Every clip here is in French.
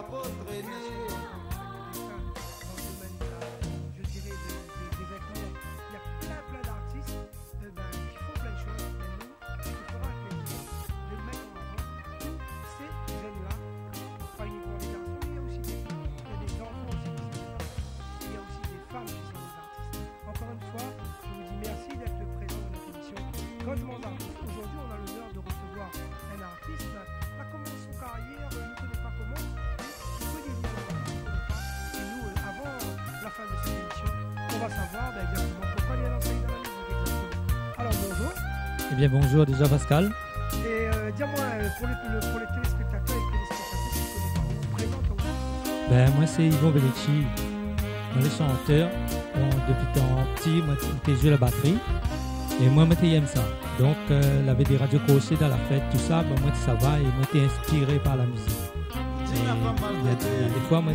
trop traîner. Je dirais des vêtements. Il y a plein d'artistes qui font plein de choses. Mais nous, ce qu'il faudra plaisir de mettre en avant tous ces jeunes-là. Pas uniquement les garçons, mais il y a aussi des filles, il y a des enfants aussi qui sont des artistes. Il y a aussi des femmes qui sont des artistes. Encore une fois, je vous dis merci d'être présent dans notre émission Causements d'artistes. Aujourd'hui, on a l'honneur de recevoir un artiste. Il a commencé son carrière, il ne connaît pas comment. Il connaît les artistes, il ne connaît pas. Et nous, avant la fin de cette émission, on va savoir exactement pourquoi il est lancé dans la musique exactement. Alors bonjour. Eh bien bonjour déjà Pascal. Et dis-moi, pour les téléspectateurs et téléspectatrices qui ne connaissent pas, on vous présente où? Ben moi c'est Yvon Bellecci, dans les chanteurs. Bon, depuis tant petit, moi j'ai joué la batterie. Et moi j'aime ça. Donc il avait des radios crochets dans la fête, tout ça, ben, moi ça va et moi j'étais inspiré par la musique. Et il y a des fois moi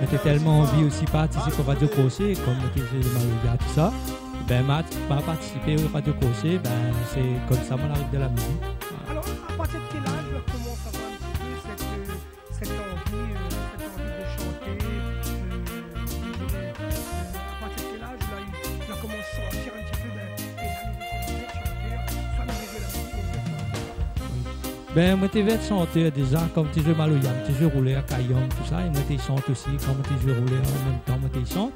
j'étais tellement envie aussi de participer au radio crochet, comme j'étais joué le Maloya, tout ça. Ben moi participer au radio crochet, ben c'est comme ça mon arrive de la musique. Alors, à partir de quel âge on commence à avoir un petit peu cette envie de chanter à partir de quel âge il a commencé à sortir un petit peu chanteur, soit nous jouer la musique, Ben moi j'étais chanteur déjà, comme tu joues Maloya, tu joues rouler à Cayenne, tout ça, et moi je chante aussi, comme tu joues rouler en même temps, moi je chante.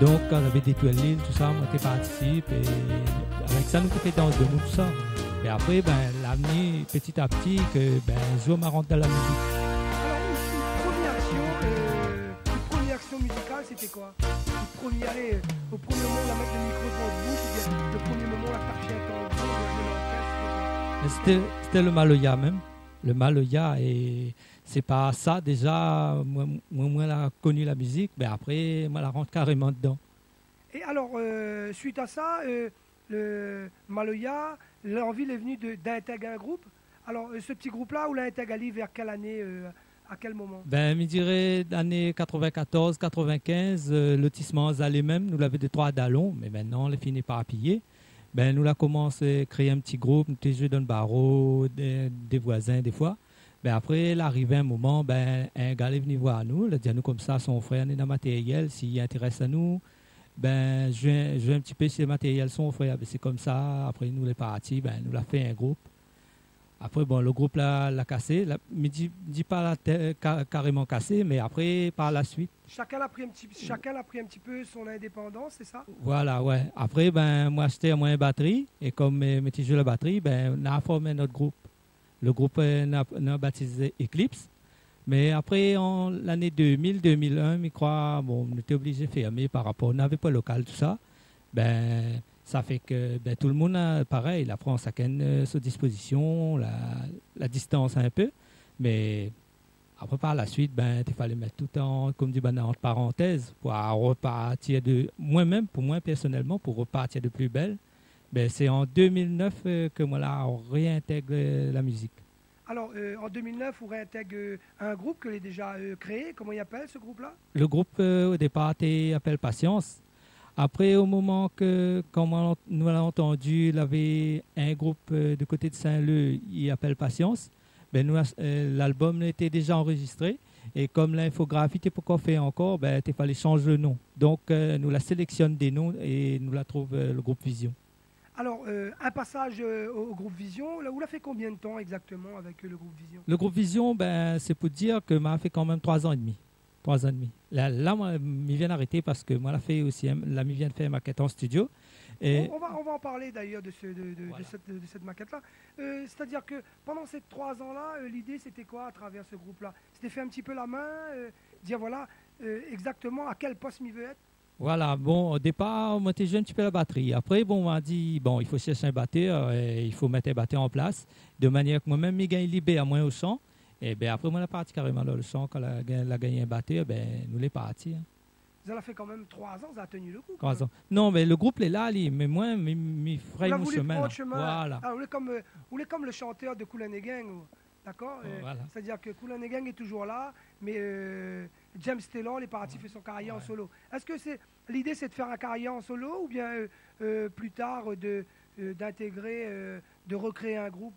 Donc quand j'avais des toiles, tout ça, moi je participe et avec ça nous fait dans de nous tout ça. Et après ben l'avenir petit à petit que ben je me rentre dans la musique. Alors une première action musicale c'était quoi? Au premier moment la mettre le micro devant le bouche, ou bien le premier moment la tarchette en gros, l'orchestre? C'était le Maloya même. Le Maloya et c'est pas ça déjà, moi j'ai connu la musique, mais après moi la rentre carrément dedans. Et alors, suite à ça, le Maloya, l'envie est venue d'intégrer un groupe. Alors, ce petit groupe-là, vous l'avez intégré vers quelle année, à quel moment? Ben, je dirais l'année 94-95, lotissement Zalé même, nous l'avons de 3 dallons, mais maintenant, on les finit par piller. Ben, nous l'avons commencé à créer un petit groupe, nous joué dans le barreau, des voisins des fois. Ben après, l'arrivée un moment, ben, un gars est venu voir nous, il a dit à nous comme ça, son frère est dans le matériel, s'il intéresse à nous, ben, je vais un petit peu sur le matériel, son frère, ben, c'est comme ça, après nous les partis, ben, nous l'a fait un groupe. Après, bon, le groupe l'a cassé, mais dis pas carrément cassé, mais après, par la suite. Chacun a pris un petit peu son indépendance, c'est ça? Voilà, ouais. Après, ben, moi, j'étais à moins batterie, et comme je jouais la batterie, ben, on a formé notre groupe. Le groupe n'a baptisé Eclipse. Mais après, en l'année 2000-2001, je crois, bon, on était obligé de fermer par rapport, on n'avait pas local, tout ça. Ben, ça fait que ben, tout le monde, pareil, la prend chacun sa disposition, la distance un peu. Mais après, par la suite, ben, il fallait mettre tout comme dit, ben, entre parenthèses pour repartir de, moi-même, pour moi personnellement, pour repartir de plus belle. Ben, c'est en 2009 que moi là, on réintègre la musique. Alors, en 2009, vous réintègrez un groupe que vous avez déjà créé. Comment il appelle ce groupe-là? Le groupe, au départ, appelle Patience. Après, au moment que, comme nous l'avons entendu, il avait un groupe du côté de Saint-Leu, il appelle Patience. Ben, l'album était déjà enregistré. Et comme l'infographie n'était pas encore fait encore, ben, il fallait changer le nom. Donc, nous la sélectionne des noms et nous la trouve le groupe Vision. Alors, un passage au groupe Vision, là, vous l'avez fait combien de temps exactement avec le groupe Vision? Le groupe Vision, ben, c'est pour dire que m'a fait quand même 3 ans et demi. 3 ans et demi. Là moi, je viens d'arrêter parce que moi, je viens de faire ma maquette en studio. Et on va en parler d'ailleurs de cette maquette-là. C'est-à-dire que pendant ces 3 ans-là, l'idée, c'était quoi à travers ce groupe-là? C'était fait un petit peu la main, dire voilà exactement à quel poste il veut être? Voilà, bon, au départ, moi, j'ai joué un petit peu la batterie. Après, bon, on m'a dit, bon, il faut chercher un batteur et il faut mettre un batteur en place, de manière que moi-même, je gagne libé à moins au chant. Et bien après, moi, la partie carrément là, le chant, quand elle a gagné un batteur, ben, nous les partis. Hein. Vous avez fait quand même 3 ans, ça a tenu le coup. 3 ans. Non, mais le groupe est là, mais moi, je ferai mon chemin. Voilà. Alors, vous êtes comme le chanteur de Kool and the Gang, d'accord? Voilà. C'est-à-dire que Kool and the Gang est toujours là, mais James Taylor est parti faire son carrière en solo. Est-ce que l'idée, c'est de faire une carrière en solo ou bien plus tard d'intégrer, de recréer un groupe?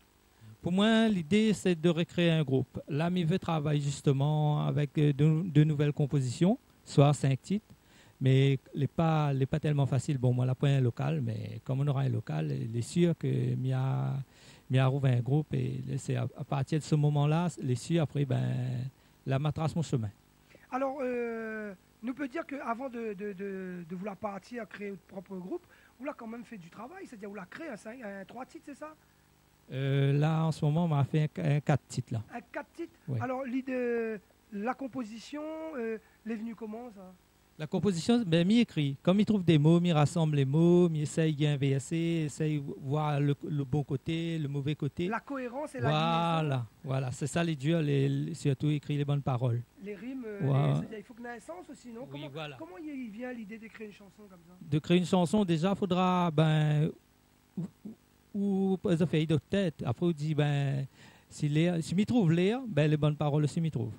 Pour moi, l'idée, c'est de recréer un groupe. Là, je veux travailler justement avec de nouvelles compositions, soit 5 titres, mais les pas tellement facile. Bon, moi, là, point un local, mais comme on aura un local, il est sûr que m'y a trouvé un groupe et c'est à partir de ce moment-là, les sûr, après, ben, là, ma trace mon chemin. Alors, nous peut dire qu'avant de vouloir partir créer votre propre groupe, vous l'avez quand même fait du travail, c'est-à-dire vous l'avez créé un 3 titres, c'est ça? Là, en ce moment, on m'a fait un 4 titres. Là. Un 4 titres? Ouais. Alors, l'idée, la composition, l'est venue comment, ça? La composition, ben, m'y écrit. Comme il trouve des mots, m'y rassemble les mots, m'y essaye un VSC, essaye voir le bon côté, le mauvais côté. La cohérence et la liaison. Voilà, c'est ça les durs, surtout écrire les bonnes paroles. Les rimes, Voilà. il faut qu'il y ait un sens aussi, non? Oui, Comment il vient l'idée d'écrire une chanson comme ça? De créer une chanson, déjà, il faudra, ben, ou ça fait d'autres têtes. Après, on dit, ben, si m'y trouve l'air, ben, les bonnes paroles aussi m'y trouvent.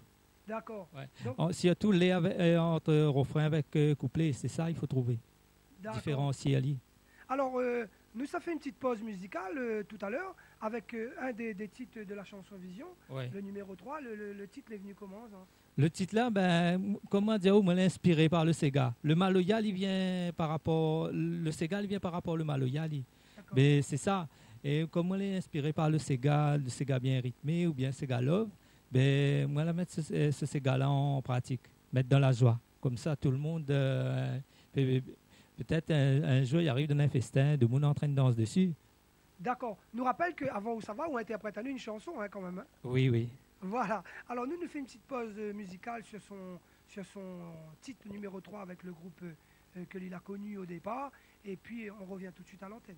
D'accord. Ouais. Donc, Surtout l'air entre refrain avec couplet, c'est ça, il faut trouver. Différencier Ali. Alors, nous, ça fait une petite pause musicale tout à l'heure avec un des titres de la chanson Vision, Ouais. le numéro 3. Le titre est venu comment, ça? Le titre là, ben, comment dire, on m'a inspiré par le Sega. Le Maloyal, il vient par rapport, le Sega, il vient par rapport au Maloyal. Mais c'est ça. Et comme on est inspiré par le Sega bien rythmé ou bien Sega Love, ben, moi, je vais mettre ce Sega-là en pratique, mettre dans la joie. Comme ça, tout le monde, peut-être un jour, il arrive dans un festin, de monde en train de danser dessus. D'accord. Nous rappelle qu'avant où ça va, on interprète à nous une chanson, hein, quand même. Hein. Oui, oui. Voilà. Alors, nous fait une petite pause musicale sur son titre numéro 3 avec le groupe que l'il a connu au départ. Et puis, on revient tout de suite à l'antenne.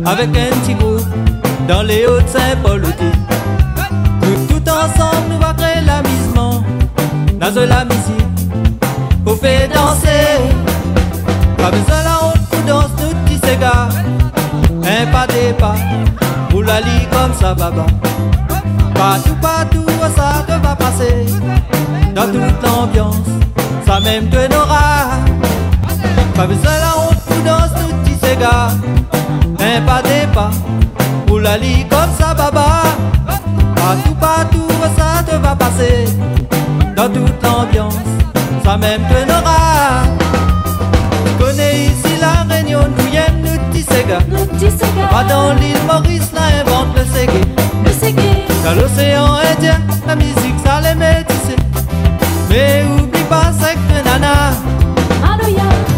Avec un petit groupe dans les Hauts-de-Saint-Paul-Outil. Nous tout ensemble nous va créer l'amusement dans de la musique pour faire danser. Pas besoin la honte pour danser nous petits Sega. Un pas des pas pour la lit comme ça baba. Partout ça te va passer. Dans toute l'ambiance ça même te n'aura. Pas besoin la honte pour danser nous petits Sega. Un pas des pas, pour la lit comme ça baba. Partout ça te va passer. Dans toute l'ambiance, ça même te n'aura. Tu connais ici la Réunion, nous y aime nous petits Sega. Pas dans l'île Maurice, là invente le ségué. Dans l'océan Indien, la musique ça les métissé. Mais oublie pas c'est que nana.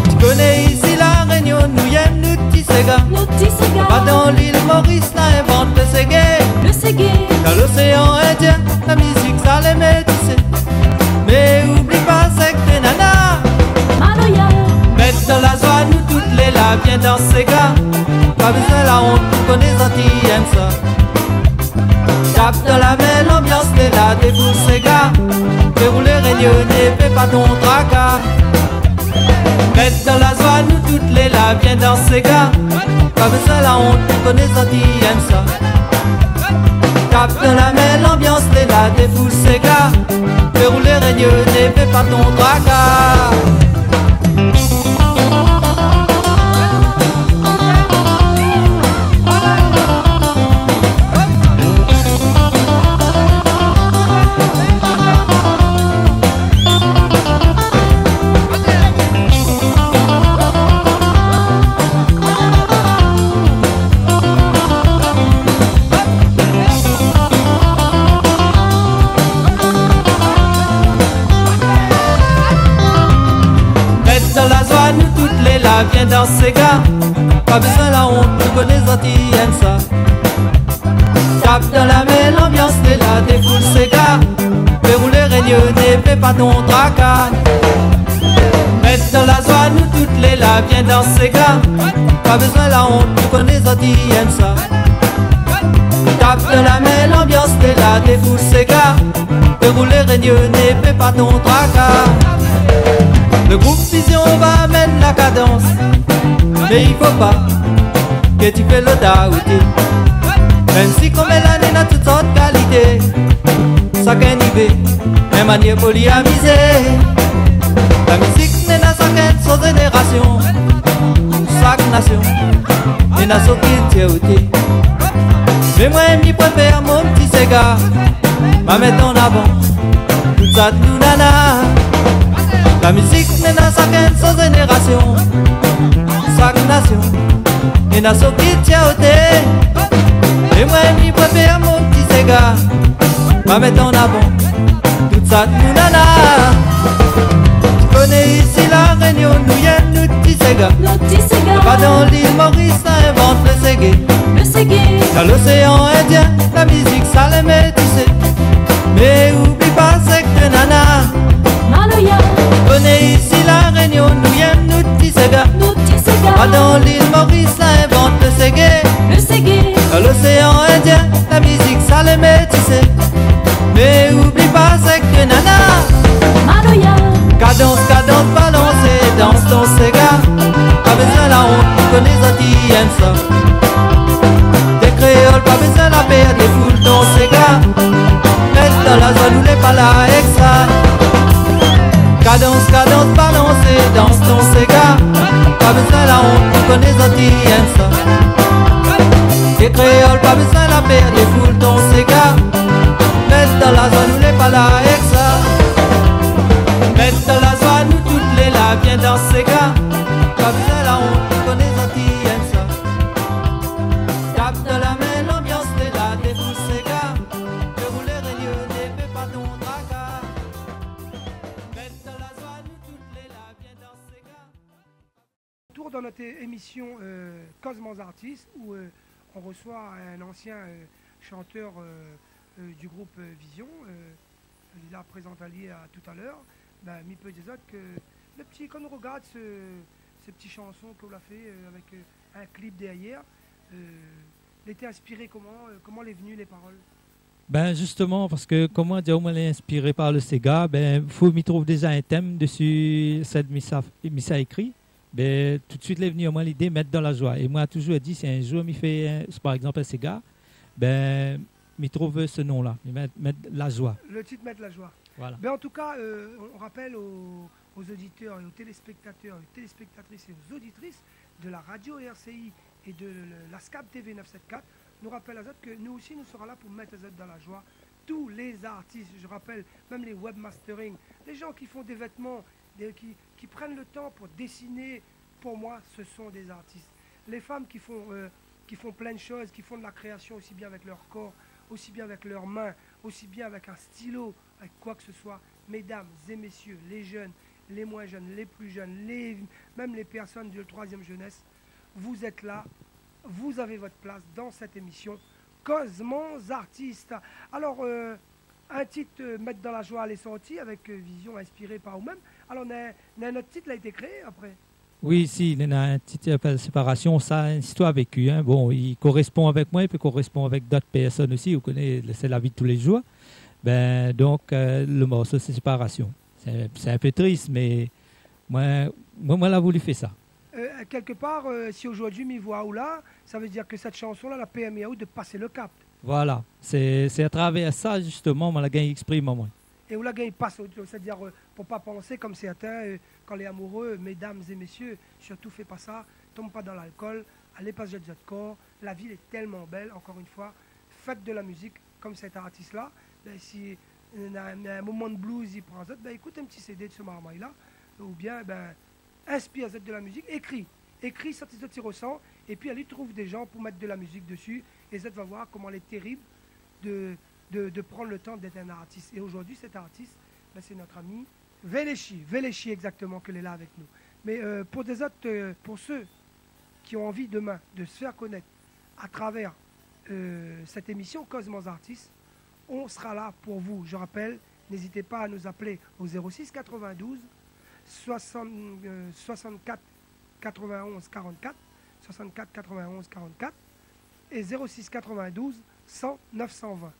Tu connais ici la Réunion, nous y aime nous petits Sega. Pas dans l'île Maurice, là invente le ségué. Dans l'océan Indien, la musique ça les métissé. Mais oublie pas c'est que nana. Mettre dans la joie, nous toutes les là, viens dans Sega. Pas besoin la honte, nous connais Antilles, aime ça. Tape dans la main, l'ambiance les là, déboule Sega. Fais rouler rayonner, fais pas ton tracas. Mettre dans la joie, nous toutes les là, viens dans Sega. Pas besoin la honte, nous connais Antilles, aime ça. Tape dans la main, l'ambiance les là, déboule Sega. Fais rouler rayonner, fais pas ton tracas. Viens dans Sega, pas besoin la honte, nous connais Antilles, aime ça. Tape dans la main, l'ambiance est là, défoule Sega. Fais rouler rayonner, fais pas ton tracas. Mettre dans la joie, nous toutes les là, viens dans Sega. pas besoin la honte, tu connais ça, tu aimes ça. Tape de la main, l'ambiance t'es là, défoule ces gars. De rouler régneux, n'épée pas ton tracas. Le groupe Vision va mettre la cadence, mais il faut pas que tu fais le daouté. Même si comme l'année n'a toutes sortes de qualités, chacun y va, même manière polyamisée. La musique n'est pas chacun de sa génération, chaque nation est dans son petit. Mais moi, je préfère mon petit Sega, ma mettre en avant, tout ça, tout nana. La musique n'est pas chacun de sa génération, chaque nation est dans son petit. Et moi, je préfère mon petit Sega, ma mettre en avant, tout ça, tout nana. Tu connais ici la Réunion, nous y a nos petits Sega. Pas dans l'île Maurice, ça invente le Ségué. Dans l'océan Indien, la musique ça les met, tu sais. Mais oublie pas, c'est que nana. Tu connais ici la Réunion, nous y a nos petits Sega. Pas dans l'île Maurice, ça invente le Ségué. Dans l'océan Indien, la musique ça les met, tu sais. Mais oublie pas, c'est que nana. Cadence, cadence, balancée, danse ton Sega. Pas besoin la honte, tu connais ça, tu aimes ça. Des créoles, pas besoin la paire, des foules ton Sega. Mettre dans la zone où les pas là, extra. Cadence, cadence, balancée, danse ton Sega. Pas besoin la honte, tu connais ça, tu aimes ça. Des créoles, pas besoin la paire, des foules ton Sega. Mettre dans la zone où les pas là, extra. Mettre dans la joie, nous toutes les là, viens dans ces gars. Pas besoin la honte, tu connais ça, tu aimes ça. Tape de la main, l'ambiance t'es là, défoule ces gars. De rouler régneux, n'épée pas ton tracas. Mettre dans la joie, nous toutes les là, viens dans ces gars. Tour dans notre émission Cosmos Artistes où on reçoit un ancien chanteur du groupe Vision. Il a présenté tout à l'heure. Ben, mi peut dire que le petit, quand on regarde ces petites chansons qu'on a fait avec un clip derrière, il était inspiré comment est venu les paroles? Ben justement, parce que comment dire, on est inspiré par le Sega, ben faut m'y trouve déjà un thème dessus, cette missa écrit. Ben tout de suite est venu à moi l'idée de mettre dans la joie. Et moi toujours dit, si un jour m'y fait par exemple un Sega, ben m'y trouve ce nom-là, mettre la joie. Le titre mettre la joie. Voilà. Ben, en tout cas, on rappelle aux auditeurs et aux téléspectateurs, aux téléspectatrices et aux auditrices de la radio RCI et de la SCAP TV 974, nous rappelle à que nous aussi nous serons là pour mettre dans la joie tous les artistes, je rappelle même les webmastering, les gens qui font des vêtements, qui prennent le temps pour dessiner, pour moi ce sont des artistes. Les femmes qui font plein de choses, qui font de la création aussi bien avec leur corps, aussi bien avec leurs mains, aussi bien avec un stylo, avec quoi que ce soit, mesdames et messieurs, les jeunes, les moins jeunes, les plus jeunes, même les personnes de troisième jeunesse, vous êtes là, vous avez votre place dans cette émission Cosmos Artistes. Alors, un titre Mettre dans la joie est sorti avec vision inspirée par vous-même. Alors, notre titre a été créé après. Oui, si, il y a un titre de séparation, ça a une histoire vécue. Hein. Bon, il correspond avec moi, il peut correspondre avec d'autres personnes aussi. Vous connaissez, c'est la vie de tous les jours. Ben, donc, le morceau, c'est séparation. C'est un peu triste, mais moi, j'ai voulu faire ça. Quelque part, si aujourd'hui, m'y voit ou là, ça veut dire que cette chanson-là, la permis à de passer le cap. Voilà, c'est à travers ça, justement, on l'a gagné exprime moi. Et où la gagne passe, c'est-à-dire pour pas penser comme certains, quand les amoureux, mesdames et messieurs, surtout faites pas ça, tombe pas dans l'alcool, allez pas jeter votre corps, la ville est tellement belle, encore une fois, faites de la musique comme cet artiste-là. Ben, si un moment de blues, il prend ça, ben, écoute un petit CD de ce marmaille-là, ou bien ben, inspire de la musique, écris ça tu ressens, et puis allez trouve des gens pour mettre de la musique dessus, et ça va voir comment elle est terrible de prendre le temps d'être un artiste. Et aujourd'hui, cet artiste, ben, c'est notre ami Véléchi exactement, qu'elle est là avec nous. Mais pour des autres, pour ceux qui ont envie demain de se faire connaître à travers cette émission Cosmos Artistes, on sera là pour vous. Je rappelle, n'hésitez pas à nous appeler au 06 92 64 91 44. 64 91 44 et 06 92 100 920.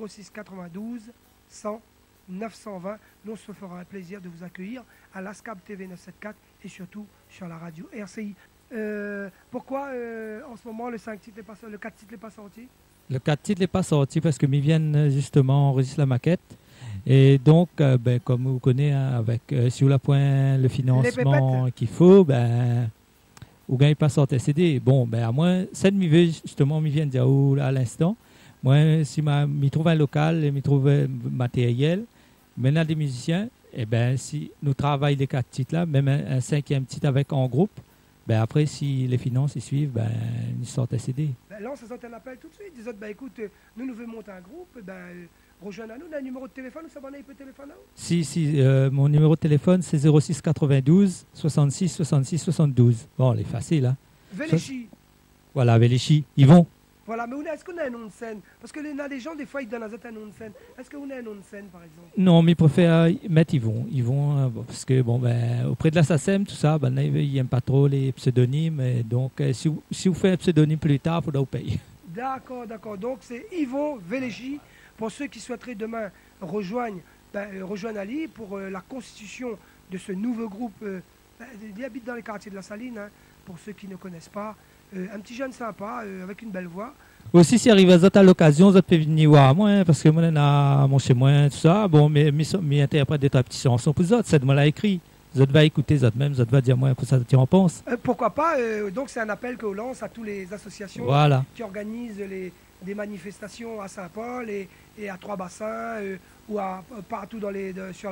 06 92 100 920. Nous, on se fera un plaisir de vous accueillir à l'ASCAB TV 974 et surtout sur la radio RCI. Pourquoi en ce moment le 4 titre n'est pas sorti? Le 4 titre n'est pas sorti parce que ils viennent justement enregistrer la maquette. Et donc, comme vous connaissez, hein, avec sur la point le financement qu'il faut, ou gagne pas sortir CD. Bon, à moins, c'est justement, m'y vient dire à l'instant. Moi, si m'y trouve un local et m'y trouve matériel, maintenant des musiciens, et si nous travaillons les 4 titres là, même un 5e titre avec en groupe, après, si les finances ils suivent, ils sortent un CD. Là, ça sort un appel tout de suite. Ils disent, écoute, nous voulons monter un groupe, rejoignez nous, on a un numéro de téléphone, vous savez, il peut téléphoner? Si, mon numéro de téléphone, c'est 06 92 66 66 72. Bon, il est facile, hein. Véléchi. Voilà, Véléchi, ils vont. Voilà, mais est-ce qu'on a un nom de scène? Parce que les gens, des fois, ils donnent un nom de scène. Est-ce qu'on a un nom de scène, par exemple? Non, mais ils préfèrent mettre ils vont parce que, auprès de la SACEM, tout ça, ils n'aiment pas trop les pseudonymes. Et donc, si vous faites un pseudonyme plus tard, il faudra vous payer. D'accord. Donc, c'est Yvon Véléchi. Pour ceux qui souhaiteraient demain rejoindre Ali pour la constitution de ce nouveau groupe. Il habite dans les quartiers de la Saline, hein, pour ceux qui ne connaissent pas. Un petit jeune sympa, avec une belle voix. Aussi, si arrive à l'occasion, vous pouvez venir voir moi, hein, parce que moi, mon chez moi, tout ça. Bon, mais interprète des petites chansons pour vous autres, c'est de moi l'a écrit. Vous va écouter, vous même, vous va dire moi, pour ça, tu en penses. Pourquoi pas? Donc, c'est un appel qu'on lance à toutes les associations qui organisent des manifestations à Saint-Paul et à Trois-Bassins ou partout sur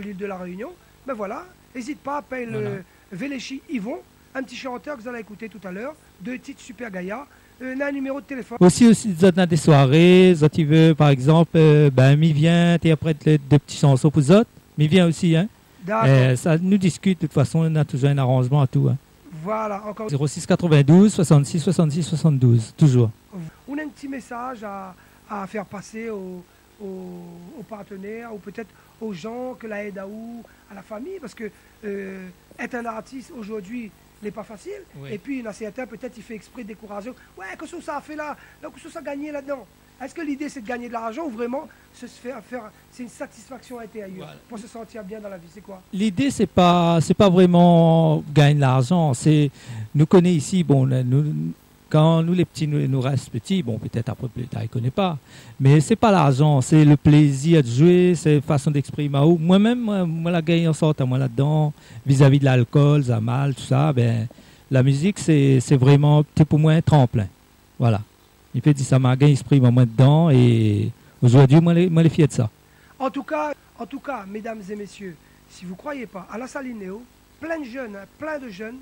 l'île de la Réunion. Ben voilà, n'hésite pas, appelle Véléchi Yvon, un petit chanteur que vous allez écouter tout à l'heure, 2 titres super gaillards, un numéro de téléphone. Aussi, vous êtes dans des soirées, vous veut, par exemple, m'y vient, et après des petits chansons pour vous autres, m'y vient aussi, hein. Ça nous discute, de toute façon, on a toujours un arrangement à tout, hein. Voilà, encore 06 92 66 66 72, toujours. On a un petit message à faire passer aux partenaires ou peut-être aux gens que la aide à la famille, parce que être un artiste aujourd'hui n'est pas facile. Oui. Et puis il y en a certains, peut-être il fait exprès de décourager. Ouais, qu'est-ce que ça a fait là? Qu'est-ce que ça a gagné là-dedans? Est-ce que l'idée c'est de gagner de l'argent ou vraiment c'est une satisfaction intérieure pour se sentir bien dans la vie? C'est quoi? L'idée c'est pas vraiment gagner de l'argent. C'est nous connaît ici, quand nous les petits nous restent petits, peut-être après plus tard ils ne connaissent pas, mais c'est pas l'argent, c'est le plaisir de jouer, c'est la façon d'exprimer. Moi-même, moi la gagne en sorte moi là-dedans, vis-à-vis de l'alcool, ça mal, tout ça, la musique c'est vraiment pour moi un tremplin. Voilà. Il peut dire ça m'a gagné exprime moi dedans et aujourd'hui moi les fier de ça. En tout cas, mesdames et messieurs, si vous ne croyez pas, à la Saline Néo, plein de jeunes,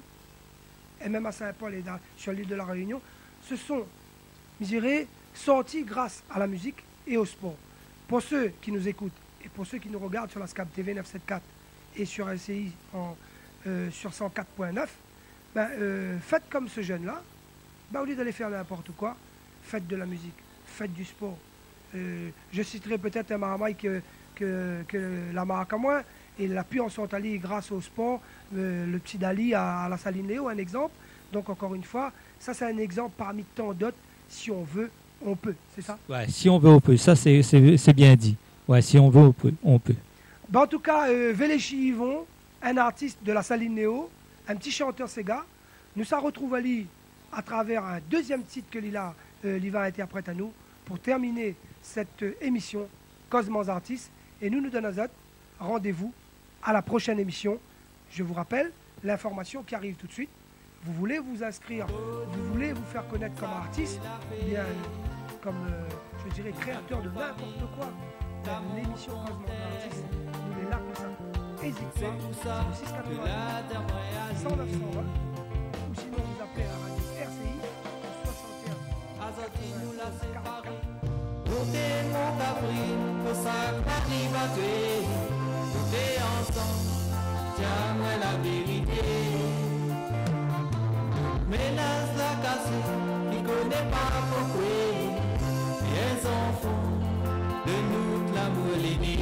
et même à Saint-Paul et sur l'île de la Réunion, se sont, sortis grâce à la musique et au sport. Pour ceux qui nous écoutent et pour ceux qui nous regardent sur la SCAB TV 974 et sur LCI sur 104.9, faites comme ce jeune-là, au lieu d'aller faire n'importe quoi, faites de la musique, faites du sport. Je citerai peut-être un maramaille que la marque à moi, et l'appui en sont allés grâce au sport, le petit Dali à la Saline Léo, un exemple. Donc encore une fois, ça c'est un exemple parmi tant d'autres. Si on veut, on peut, c'est ça? Ouais, si on veut, on peut. Ça c'est bien dit. Ouais, si on veut, on peut. En tout cas, Véléchi Yvon, un artiste de la Saline Léo, un petit chanteur Sega, nous ça retrouve Ali à travers un deuxième titre que Lila interprète à nous pour terminer cette émission Cosmos Artistes. Et nous donnons rendez-vous à la prochaine émission. Je vous rappelle l'information qui arrive tout de suite. Vous voulez vous inscrire, vous voulez vous faire connaître comme artiste, bien comme, je dirais, créateur de n'importe quoi. L'émission Cosmos Artistes, nous est là pour ça. N'hésitez pas, c'est 680 100 920, ou sinon vous appelez à la radio RCI au 61 44. Tiens-moi la vérité. Ménage la cassée, qui connaît pas pourquoi. Les enfants de nous l'amour l'aider.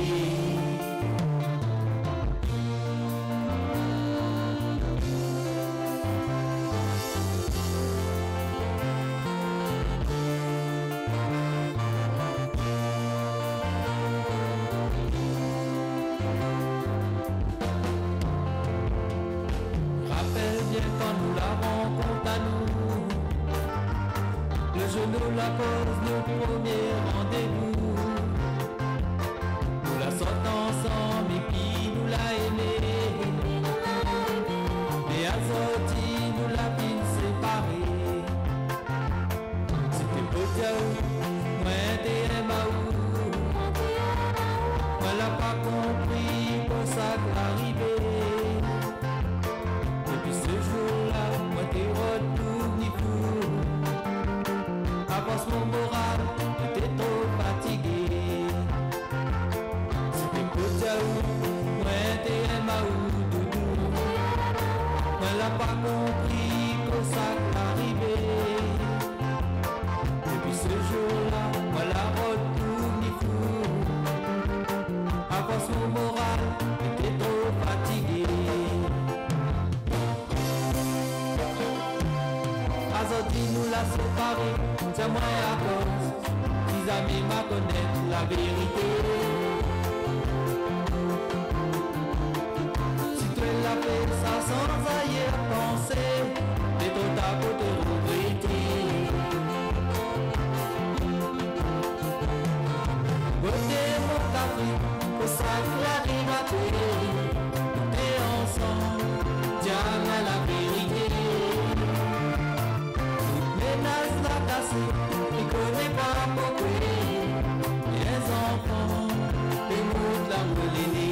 souviens quand nous la rencontre à nous. Le genou, la pose, nos premiers rendez-vous. Nous la sortons ensemble et puis nous l'a aimé. Et à sorti, nous la vîmes séparée. C'était beau Diaou, moi t'es Maou. Moi l'a pas compris pour ça que l'arrivée. Depuis ce jour-là, moi t'es retourné fou. Avance mon moral, j'étais trop fatigué. C'était pour Diaou, moi t'es Maou doudou. Moi l'a pas compris pour ça que l'arrivée. Depuis ce jour-là, moi la retourne fou. Avance mon moral, j'étais trop fatigué. Azodi nous l'a séparé, c'est moi à cause. Tes amis m'a connaissent la vérité. Si tu l'as fait ça sans ailleurs penser, t'es trop tard pour te regretter. Côté mon café, pour ça que l'arrive à tuer. T'es ensemble, tiens à la vérité. Menace la cassée, il connaît pas pourquoi. Les enfants, les mots de la moulée.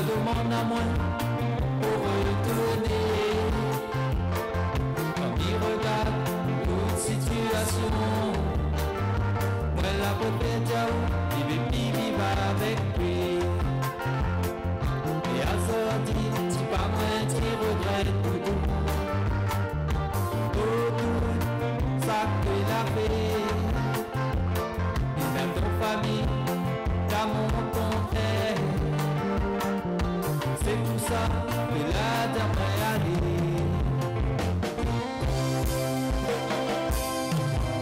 Demande à moi pour retourner. Quand il regarde toute situation, moi la beauté Diaou, il veut plus vivre avec lui. Et à sorti, si pas moi tu regrettes tout. Tout ça que la fait. Et même ton famille, t'as mon contraire. C'est tout ça que la dernière année.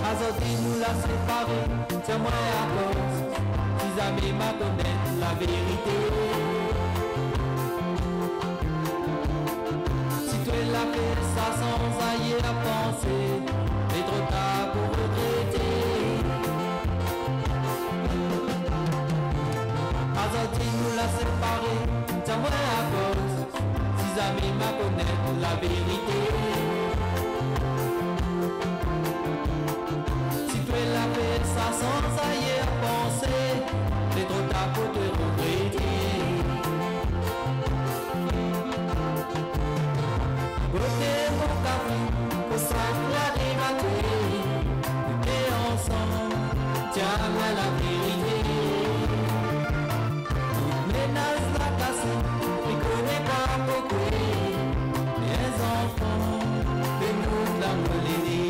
Azodi nous l'a séparé, c'est moi à cause. Tes amis m'a connaissent la vérité. Si tu l'as fait ça sans ailleurs à penser, c'est trop tard pour regretter. Azodi nous l'a séparé, c'est moi à cause. Tes amis m'a connaissent la vérité. Si tu l'as fait ça sans ailleurs penser, c'est trop tard pour te regretter. Côté mon café, pour ça que l'arrive à tuer. T'es ensemble, tiens à la vérité. Menace la casse, il connaît pas pourquoi. Les enfants, les mots de la moulée.